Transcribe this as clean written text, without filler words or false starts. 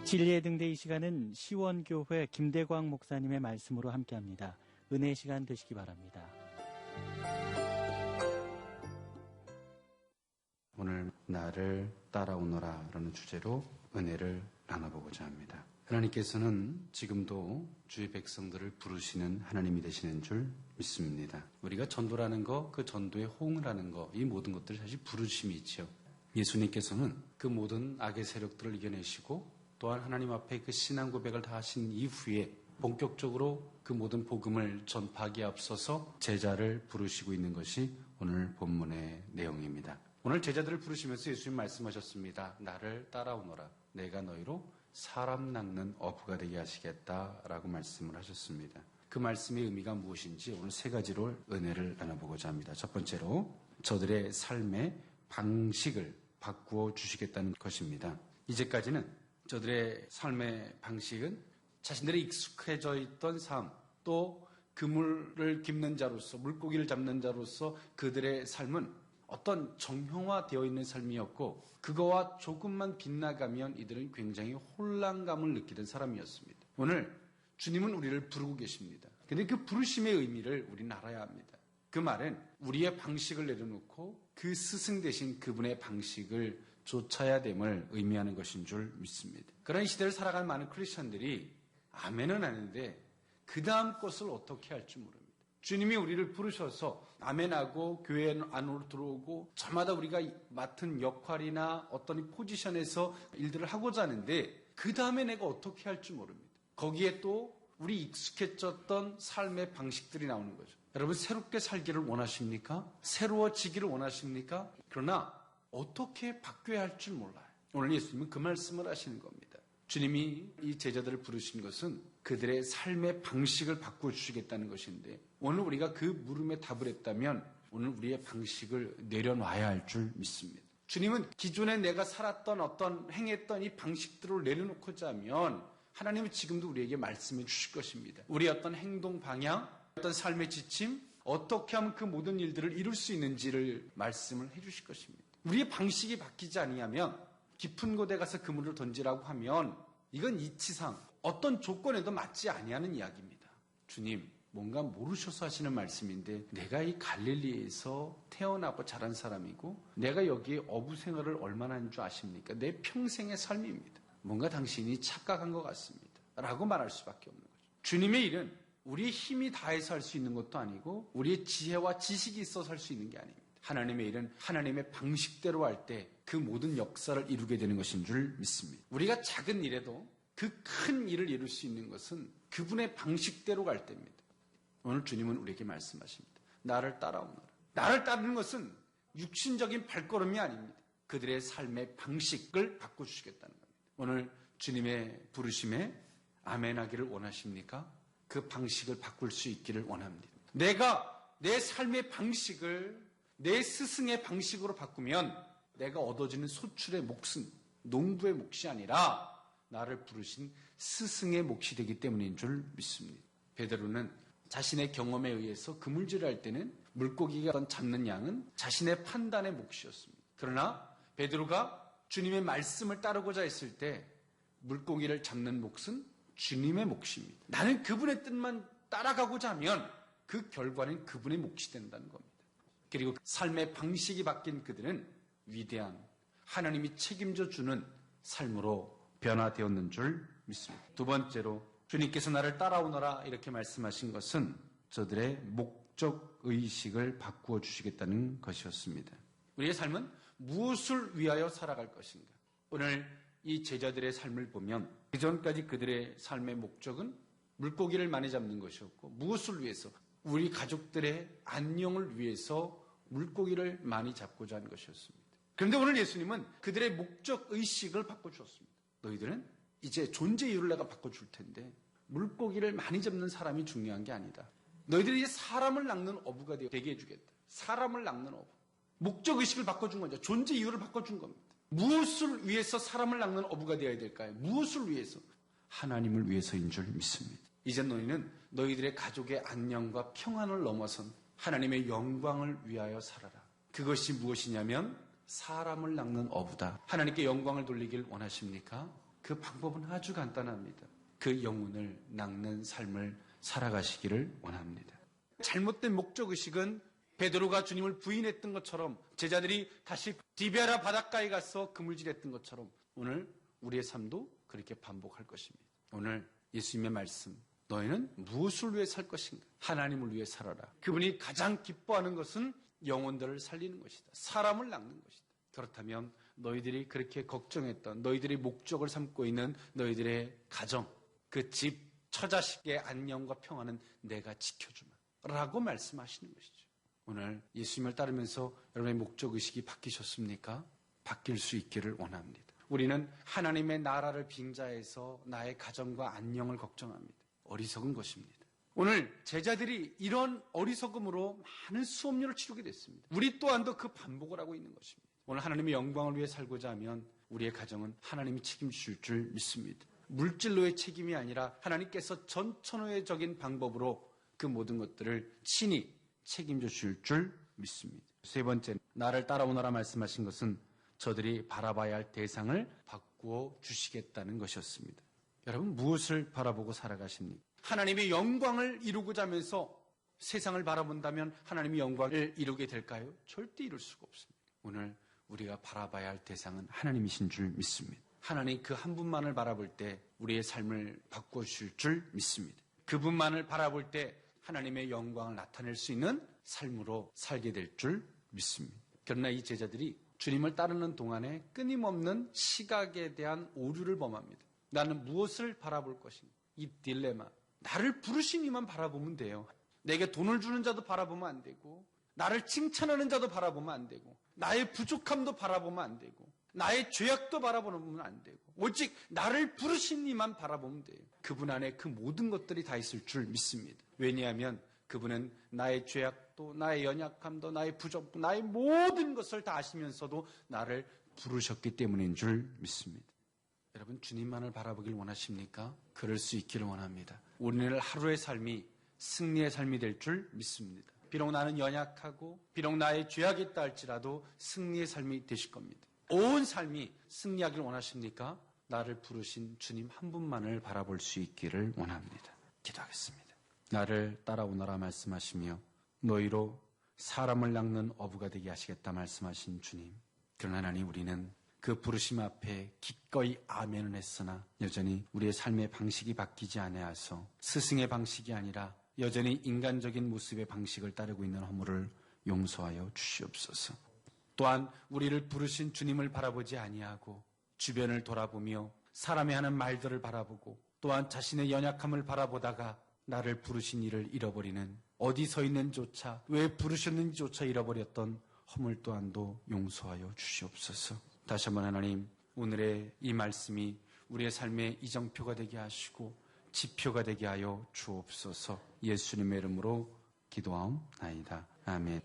진리의 등대 이 시간은 시원교회 김대광 목사님의 말씀으로 함께합니다. 은혜의 시간 되시기 바랍니다. 오늘 나를 따라오너라 라는 주제로 은혜를 나눠보고자 합니다. 하나님께서는 지금도 주의 백성들을 부르시는 하나님이 되시는 줄 믿습니다. 우리가 전도라는 거, 그 전도에 호응을 하는 거, 이 모든 것들이 사실 부르심이 있죠. 예수님께서는 그 모든 악의 세력들을 이겨내시고 또한 하나님 앞에 그 신앙 고백을 다 하신 이후에 본격적으로 그 모든 복음을 전파하기에 앞서서 제자를 부르시고 있는 것이 오늘 본문의 내용입니다. 오늘 제자들을 부르시면서 예수님 말씀하셨습니다. 나를 따라오너라. 내가 너희로 사람 낚는 어부가 되게 하시겠다라고 말씀을 하셨습니다. 그 말씀의 의미가 무엇인지 오늘 세 가지로 은혜를 나눠보고자 합니다. 첫 번째로 저들의 삶의 방식을 바꾸어 주시겠다는 것입니다. 이제까지는 저들의 삶의 방식은 자신들이 익숙해져 있던 삶, 또 그물을 깁는 자로서, 물고기를 잡는 자로서 그들의 삶은 어떤 정형화되어 있는 삶이었고 그거와 조금만 빗나가면 이들은 굉장히 혼란감을 느끼던 사람이었습니다. 오늘 주님은 우리를 부르고 계십니다. 그런데 그 부르심의 의미를 우리는 알아야 합니다. 그 말은 우리의 방식을 내려놓고 그 스승 되신 그분의 방식을 좇아야 됨을 의미하는 것인 줄 믿습니다. 그런 시대를 살아가는 많은 크리스천들이 아멘은 하는데 그 다음 것을 어떻게 할지 모릅니다. 주님이 우리를 부르셔서 아멘하고 교회 안으로 들어오고 저마다 우리가 맡은 역할이나 어떤 포지션에서 일들을 하고자 하는데 그 다음에 내가 어떻게 할지 모릅니다. 거기에 또 우리 익숙해졌던 삶의 방식들이 나오는 거죠. 여러분 새롭게 살기를 원하십니까? 새로워지기를 원하십니까? 그러나 어떻게 바뀌어야 할 줄 몰라요. 오늘 예수님은 그 말씀을 하시는 겁니다. 주님이 이 제자들을 부르신 것은 그들의 삶의 방식을 바꿔주시겠다는 것인데 오늘 우리가 그 물음에 답을 했다면 오늘 우리의 방식을 내려놔야 할 줄 믿습니다. 주님은 기존에 내가 살았던 어떤 행했던 이 방식들을 내려놓고자 하면 하나님은 지금도 우리에게 말씀해 주실 것입니다. 우리의 어떤 행동 방향, 어떤 삶의 지침, 어떻게 하면 그 모든 일들을 이룰 수 있는지를 말씀을 해 주실 것입니다. 우리의 방식이 바뀌지 아니하면 깊은 곳에 가서 그물을 던지라고 하면 이건 이치상 어떤 조건에도 맞지 아니하는 이야기입니다. 주님, 뭔가 모르셔서 하시는 말씀인데 내가 이 갈릴리에서 태어나고 자란 사람이고 내가 여기에 어부 생활을 얼마나 한 줄 아십니까? 내 평생의 삶입니다. 뭔가 당신이 착각한 것 같습니다. 라고 말할 수밖에 없는 거죠. 주님의 일은 우리의 힘이 다해서 할 수 있는 것도 아니고 우리의 지혜와 지식이 있어서 할 수 있는 게 아닙니다. 하나님의 일은 하나님의 방식대로 할 때 그 모든 역사를 이루게 되는 것인 줄 믿습니다. 우리가 작은 일에도 그 큰 일을 이룰 수 있는 것은 그분의 방식대로 갈 때입니다. 오늘 주님은 우리에게 말씀하십니다. 나를 따라오너라. 나를 따르는 것은 육신적인 발걸음이 아닙니다. 그들의 삶의 방식을 바꿔주시겠다는 겁니다. 오늘 주님의 부르심에 아멘하기를 원하십니까? 그 방식을 바꿀 수 있기를 원합니다. 내가 내 삶의 방식을 내 스승의 방식으로 바꾸면 내가 얻어지는 소출의 몫은 농부의 몫이 아니라 나를 부르신 스승의 몫이 되기 때문인 줄 믿습니다. 베드로는 자신의 경험에 의해서 그물질을 할 때는 물고기가 잡는 양은 자신의 판단의 몫이었습니다. 그러나 베드로가 주님의 말씀을 따르고자 했을 때 물고기를 잡는 몫은 주님의 몫입니다. 나는 그분의 뜻만 따라가고자 하면 그 결과는 그분의 몫이 된다는 겁니다. 그리고 삶의 방식이 바뀐 그들은 위대한 하나님이 책임져 주는 삶으로 변화되었는 줄 믿습니다. 두 번째로 주님께서 나를 따라오너라 이렇게 말씀하신 것은 저들의 목적의식을 바꾸어 주시겠다는 것이었습니다. 우리의 삶은 무엇을 위하여 살아갈 것인가? 오늘 이 제자들의 삶을 보면 그전까지 그들의 삶의 목적은 물고기를 많이 잡는 것이었고 무엇을 위해서? 우리 가족들의 안녕을 위해서 물고기를 많이 잡고자 한 것이었습니다. 그런데 오늘 예수님은 그들의 목적의식을 바꿔주었습니다. 너희들은 이제 존재 이유를 내가 바꿔줄 텐데 물고기를 많이 잡는 사람이 중요한 게 아니다. 너희들이 이제 사람을 낚는 어부가 되게 해주겠다. 사람을 낚는 어부. 목적의식을 바꿔준 거죠. 존재 이유를 바꿔준 겁니다. 무엇을 위해서 사람을 낚는 어부가 되어야 될까요? 무엇을 위해서? 하나님을 위해서인 줄 믿습니다. 이제 너희는 너희들의 가족의 안녕과 평안을 넘어선 하나님의 영광을 위하여 살아라. 그것이 무엇이냐면 사람을 낚는 어부다. 하나님께 영광을 돌리길 원하십니까? 그 방법은 아주 간단합니다. 그 영혼을 낚는 삶을 살아가시기를 원합니다. 잘못된 목적의식은 베드로가 주님을 부인했던 것처럼 제자들이 다시 디베라 바닷가에 가서 그물질했던 것처럼 오늘 우리의 삶도 그렇게 반복할 것입니다. 오늘 예수님의 말씀, 너희는 무엇을 위해 살 것인가? 하나님을 위해 살아라. 그분이 가장 기뻐하는 것은 영혼들을 살리는 것이다. 사람을 낚는 것이다. 그렇다면 너희들이 그렇게 걱정했던, 너희들이 목적을 삼고 있는 너희들의 가정, 그 집, 처자식의 안녕과 평안은 내가 지켜주마 라고 말씀하시는 것이죠. 오늘 예수님을 따르면서 여러분의 목적의식이 바뀌셨습니까? 바뀔 수 있기를 원합니다. 우리는 하나님의 나라를 빙자해서 나의 가정과 안녕을 걱정합니다. 어리석은 것입니다. 오늘 제자들이 이런 어리석음으로 많은 수업료를 치르게 됐습니다. 우리 또한도 그 반복을 하고 있는 것입니다. 오늘 하나님의 영광을 위해 살고자 하면 우리의 가정은 하나님이 책임질 줄 믿습니다. 물질로의 책임이 아니라 하나님께서 전천후적인 방법으로 그 모든 것들을 친히 책임져 주실 줄 믿습니다. 세 번째, 나를 따라오너라 말씀하신 것은 저들이 바라봐야 할 대상을 바꾸어 주시겠다는 것이었습니다. 여러분, 무엇을 바라보고 살아가십니까? 하나님의 영광을 이루고자 하면서 세상을 바라본다면 하나님의 영광을 이루게 될까요? 절대 이룰 수가 없습니다. 오늘 우리가 바라봐야 할 대상은 하나님이신 줄 믿습니다. 하나님 그 한 분만을 바라볼 때 우리의 삶을 바꾸어 주실 줄 믿습니다. 그분만을 바라볼 때 하나님의 영광을 나타낼 수 있는 삶으로 살게 될 줄 믿습니다. 그러나 이 제자들이 주님을 따르는 동안에 끊임없는 시각에 대한 오류를 범합니다. 나는 무엇을 바라볼 것인가? 이 딜레마. 나를 부르신 이만 바라보면 돼요. 내게 돈을 주는 자도 바라보면 안 되고, 나를 칭찬하는 자도 바라보면 안 되고, 나의 부족함도 바라보면 안 되고, 나의 죄악도 바라보면 안 되고, 오직 나를 부르신 이만 바라보면 돼요. 그분 안에 그 모든 것들이 다 있을 줄 믿습니다. 왜냐하면 그분은 나의 죄악도, 나의 연약함도, 나의 부족도, 나의 모든 것을 다 아시면서도 나를 부르셨기 때문인 줄 믿습니다. 여러분, 주님만을 바라보길 원하십니까? 그럴 수 있기를 원합니다. 오늘 하루의 삶이 승리의 삶이 될 줄 믿습니다. 비록 나는 연약하고 비록 나의 죄악이 있다 할지라도 승리의 삶이 되실 겁니다. 온 삶이 승리하길 원하십니까? 나를 부르신 주님 한 분만을 바라볼 수 있기를 원합니다. 기도하겠습니다. 나를 따라오너라 말씀하시며 너희로 사람을 낚는 어부가 되게 하시겠다 말씀하신 주님. 그러나 하나님, 우리는 그 부르심 앞에 기꺼이 아멘을 했으나 여전히 우리의 삶의 방식이 바뀌지 아니하여서 스승의 방식이 아니라 여전히 인간적인 모습의 방식을 따르고 있는 허물을 용서하여 주시옵소서. 또한 우리를 부르신 주님을 바라보지 아니하고 주변을 돌아보며 사람이 하는 말들을 바라보고 또한 자신의 연약함을 바라보다가 나를 부르신 이를 잃어버리는, 어디 서 있는지조차 왜 부르셨는지조차 잃어버렸던 허물 또한도 용서하여 주시옵소서. 다시 한번 하나님, 오늘의 이 말씀이 우리의 삶의 이정표가 되게 하시고 지표가 되게 하여 주옵소서. 예수님의 이름으로 기도하옵나이다. 아멘.